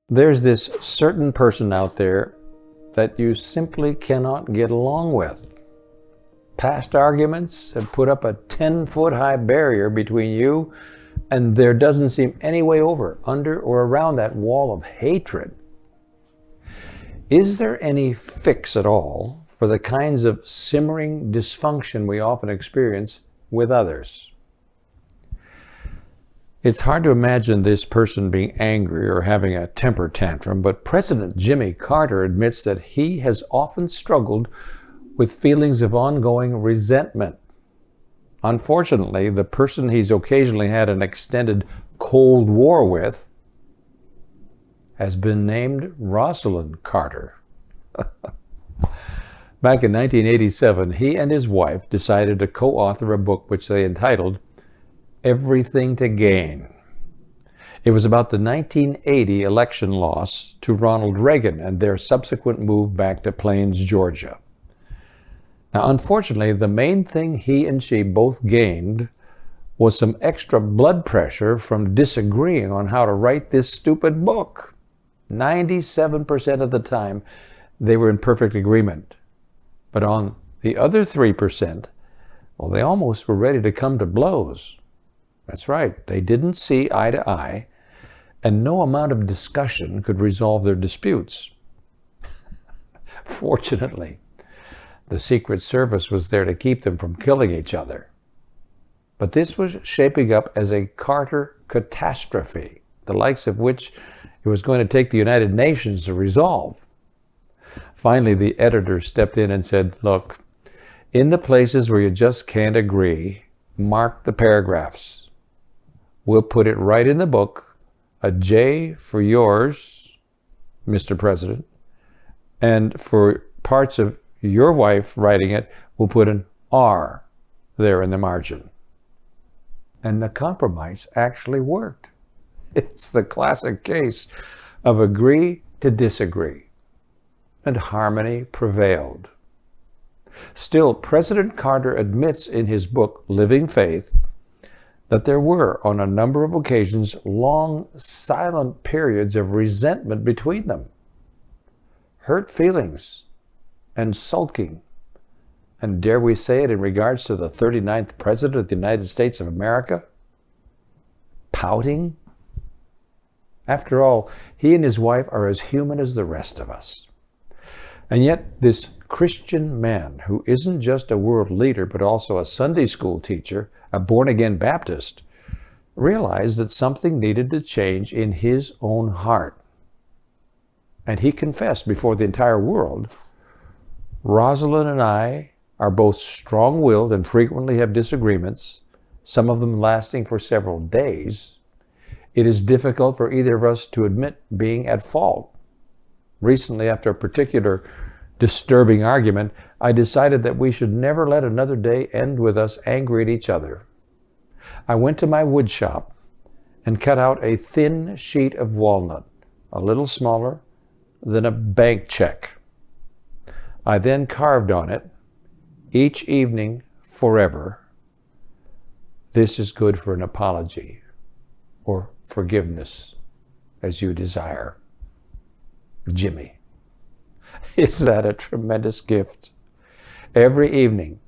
There's this certain person out there that you simply cannot get along with. Past arguments have put up a 10-foot high barrier between you, and there doesn't seem any way over, under, or around that wall of hatred. Is there any fix at all for the kinds of simmering dysfunction we often experience with others? It's hard to imagine this person being angry or having a temper tantrum, but President Jimmy Carter admits that he has often struggled with feelings of ongoing resentment. Unfortunately, the person he's occasionally had an extended Cold War with has been named Rosalynn Carter. Back in 1987, he and his wife decided to co-author a book which they entitled Everything to Gain. It was about the 1980 election loss to Ronald Reagan and their subsequent move back to Plains, Georgia. Now, unfortunately, the main thing he and she both gained was some extra blood pressure from disagreeing on how to write this stupid book. 97% of the time, they were in perfect agreement. But on the other 3%, well, they almost were ready to come to blows. That's right, they didn't see eye to eye, and no amount of discussion could resolve their disputes. Fortunately, the Secret Service was there to keep them from killing each other. But this was shaping up as a Carter catastrophe, the likes of which it was going to take the United Nations to resolve. Finally, the editor stepped in and said, "Look, in the places where you just can't agree, mark the paragraphs. We'll put it right in the book, a J for yours, Mr. President, and for parts of your wife writing it, we'll put an R there in the margin." And the compromise actually worked. It's the classic case of agree to disagree, and harmony prevailed. Still, President Carter admits in his book, Living Faith, that there were, on a number of occasions, long, silent periods of resentment between them. Hurt feelings and sulking. And dare we say it in regards to the 39th President of the United States of America? Pouting? After all, he and his wife are as human as the rest of us. And yet, this Christian man, who isn't just a world leader, but also a Sunday school teacher, a born-again Baptist, realized that something needed to change in his own heart. And he confessed before the entire world, "Rosalynn and I are both strong-willed and frequently have disagreements, some of them lasting for several days. It is difficult for either of us to admit being at fault. Recently, after a particular disturbing argument, I decided that we should never let another day end with us angry at each other. I went to my wood shop and cut out a thin sheet of walnut, a little smaller than a bank check. I then carved on it, each evening forever, 'This is good for an apology,' or forgiveness, as you desire. Jimmy." Is that a tremendous gift? Every evening,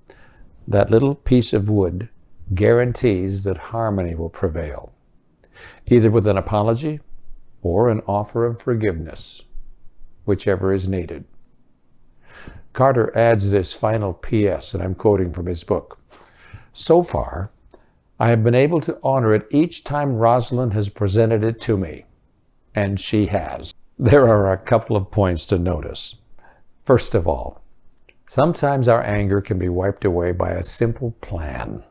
that little piece of wood guarantees that harmony will prevail, either with an apology or an offer of forgiveness, whichever is needed. Carter adds this final PS, and I'm quoting from his book. "So far, I have been able to honor it each time Rosalynn has presented it to me, and she has." There are a couple of points to notice. First of all, sometimes our anger can be wiped away by a simple plan.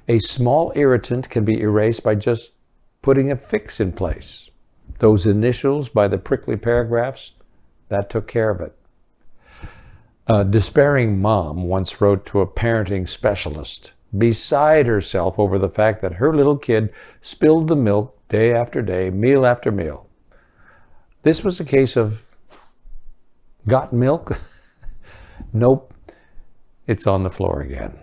A small irritant can be erased by just putting a fix in place. Those initials by the prickly paragraphs, that took care of it. A despairing mom once wrote to a parenting specialist, beside herself over the fact that her little kid spilled the milk day after day, meal after meal. This was a case of, got milk? Nope, it's on the floor again.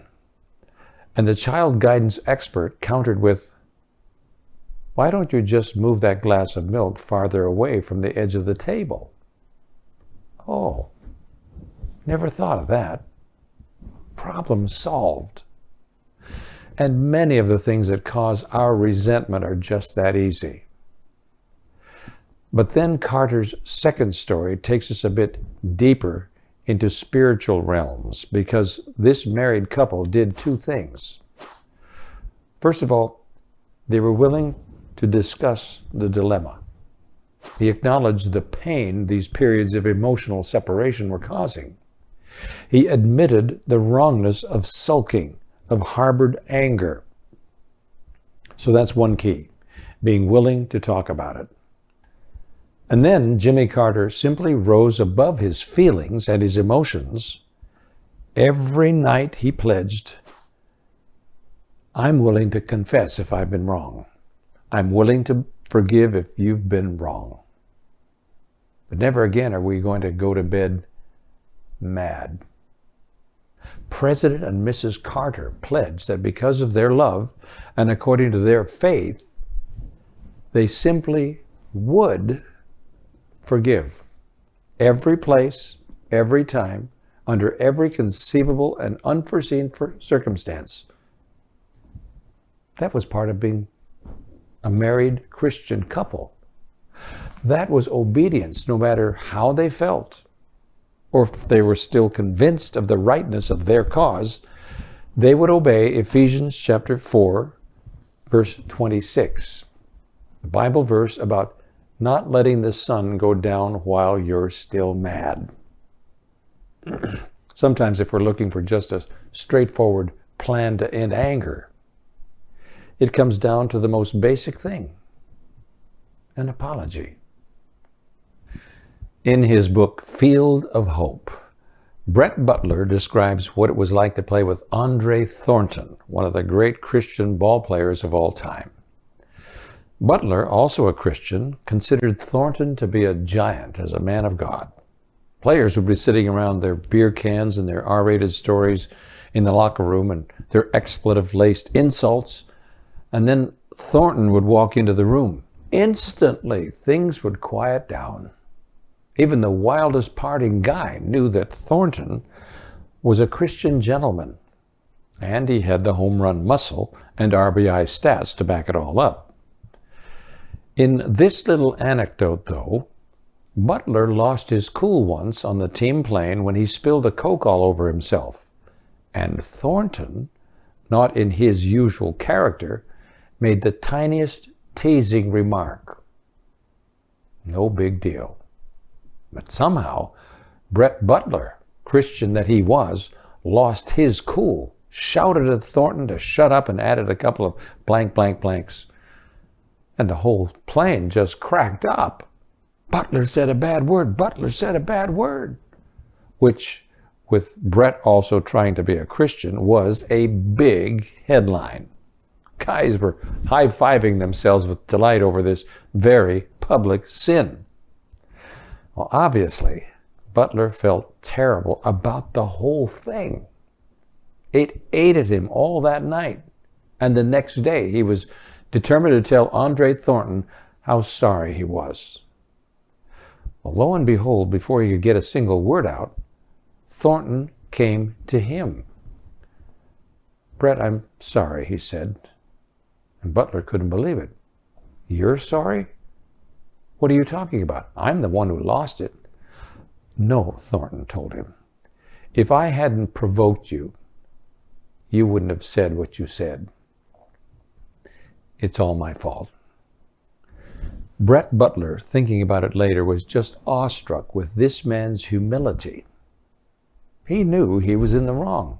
And the child guidance expert countered with, Why don't you just move that glass of milk farther away from the edge of the table? Oh, never thought of that. Problem solved. And many of the things that cause our resentment are just that easy. But then Carter's second story takes us a bit deeper into spiritual realms, because this married couple did two things. First of all, they were willing to discuss the dilemma. He acknowledged the pain these periods of emotional separation were causing. He admitted the wrongness of sulking, of harbored anger. So that's one key, being willing to talk about it. And then Jimmy Carter simply rose above his feelings and his emotions. Every night he pledged, I'm willing to confess if I've been wrong. I'm willing to forgive if you've been wrong. But never again are we going to go to bed mad. President and Mrs. Carter pledged that because of their love and according to their faith, they simply would forgive every place, every time, under every conceivable and unforeseen circumstance. That was part of being a married Christian couple. That was obedience, no matter how they felt, or if they were still convinced of the rightness of their cause, they would obey Ephesians chapter 4, verse 26, the Bible verse about not letting the sun go down while you're still mad. Sometimes if we're looking for just a straightforward plan to end anger, it comes down to the most basic thing, an apology. In his book, Field of Hope, Brett Butler describes what it was like to play with Andre Thornton, one of the great Christian ball players of all time. Butler, also a Christian, considered Thornton to be a giant as a man of God. Players would be sitting around their beer cans and their R-rated stories in the locker room and their expletive-laced insults, and then Thornton would walk into the room. Instantly, things would quiet down. Even the wildest partying guy knew that Thornton was a Christian gentleman, and he had the home run muscle and RBI stats to back it all up. In this little anecdote, though, Butler lost his cool once on the team plane when he spilled a Coke all over himself. And Thornton, not in his usual character, made the tiniest teasing remark. No big deal. But somehow, Brett Butler, Christian that he was, lost his cool, shouted at Thornton to shut up and added a couple of blank blanks. And the whole plane just cracked up. Butler said a bad word. Butler said a bad word. Which, with Brett also trying to be a Christian, was a big headline. Guys were high-fiving themselves with delight over this very public sin. Well, obviously, Butler felt terrible about the whole thing. It ate at him all that night. And the next day, he was determined to tell Andre Thornton how sorry he was. Well, lo and behold, before he could get a single word out, Thornton came to him. Brett, I'm sorry, he said. And Butler couldn't believe it. You're sorry? What are you talking about? I'm the one who lost it. No, Thornton told him. If I hadn't provoked you, you wouldn't have said what you said. It's all my fault. Brett Butler, thinking about it later, was just awestruck with this man's humility. He knew he was in the wrong.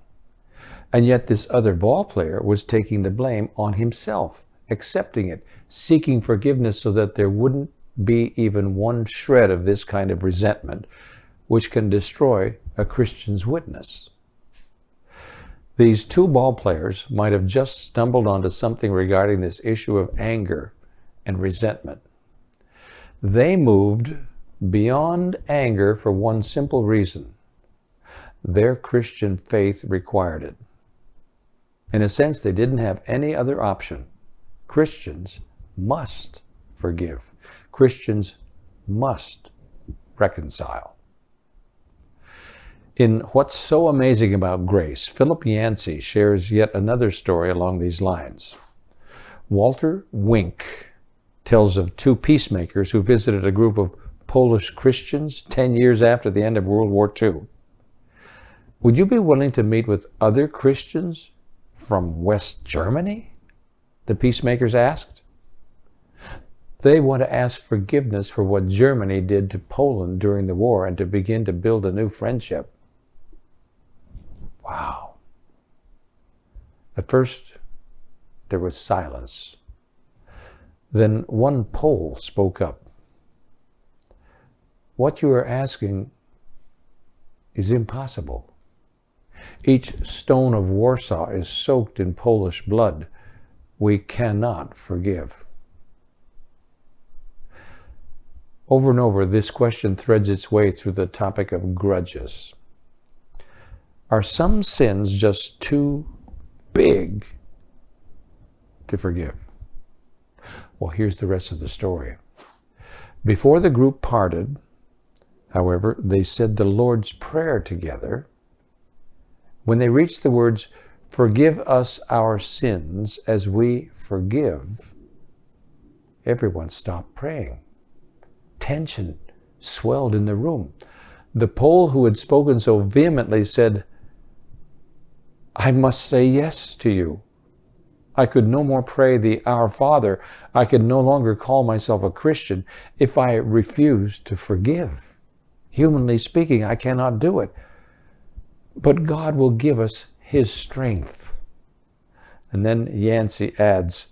And yet this other ball player was taking the blame on himself, accepting it, seeking forgiveness so that there wouldn't be even one shred of this kind of resentment, which can destroy a Christian's witness. These two ball players might have just stumbled onto something regarding this issue of anger and resentment. They moved beyond anger for one simple reason. Their Christian faith required it. In a sense, they didn't have any other option. Christians must forgive. Christians must reconcile. In What's So Amazing About Grace, Philip Yancey shares yet another story along these lines. Walter Wink tells of two peacemakers who visited a group of Polish Christians 10 years after the end of World War II. Would you be willing to meet with other Christians from West Germany? The peacemakers asked. They want to ask forgiveness for what Germany did to Poland during the war and to begin to build a new friendship. Wow. At first, there was silence. Then one Pole spoke up. What you are asking is impossible. Each stone of Warsaw is soaked in Polish blood. We cannot forgive. Over and over, this question threads its way through the topic of grudges. Are some sins just too big to forgive? Well, here's the rest of the story. Before the group parted, however, they said the Lord's Prayer together. When they reached the words, "Forgive us our sins as we forgive," everyone stopped praying. Tension swelled in the room. The Pole who had spoken so vehemently said, "I must say yes to you. I could no more pray the Our Father. I could no longer call myself a Christian if I refused to forgive. Humanly speaking, I cannot do it. But God will give us His strength." And then Yancey adds,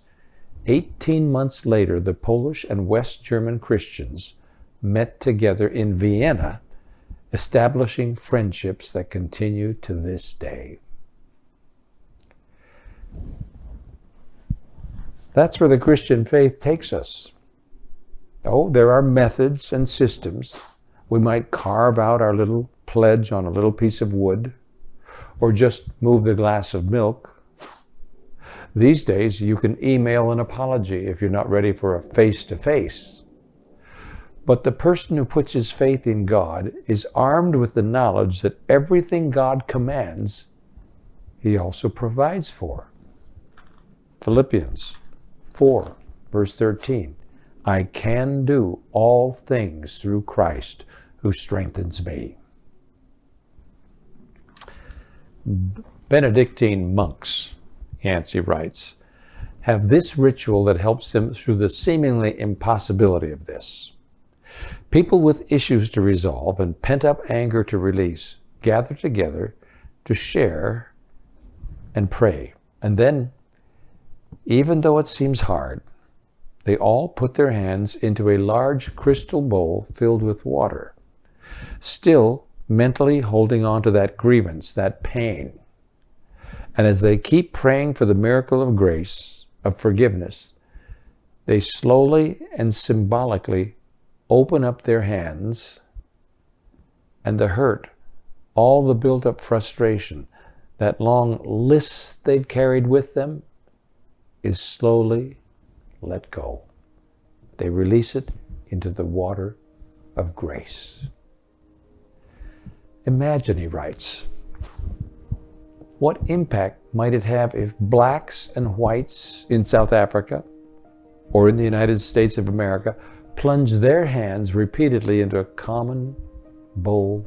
18 months later, the Polish and West German Christians met together in Vienna, establishing friendships that continue to this day. That's where the Christian faith takes us. Oh, there are methods and systems. We might carve out our little pledge on a little piece of wood, or just move the glass of milk. These days, you can email an apology if you're not ready for a face-to-face. But the person who puts his faith in God is armed with the knowledge that everything God commands, He also provides for. Philippians 4, verse 13. I can do all things through Christ who strengthens me. Benedictine monks, Yancey writes, have this ritual that helps them through the seemingly impossibility of this. People with issues to resolve and pent-up anger to release gather together to share and pray. And then, even though it seems hard, they all put their hands into a large crystal bowl filled with water, still mentally holding on to that grievance, that pain. And as they keep praying for the miracle of grace, of forgiveness, they slowly and symbolically open up their hands, and the hurt, all the built-up frustration, that long list they've carried with them, is slowly let go. They release it into the water of grace. Imagine, he writes, what impact might it have if blacks and whites in South Africa or in the United States of America plunge their hands repeatedly into a common bowl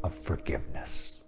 of forgiveness?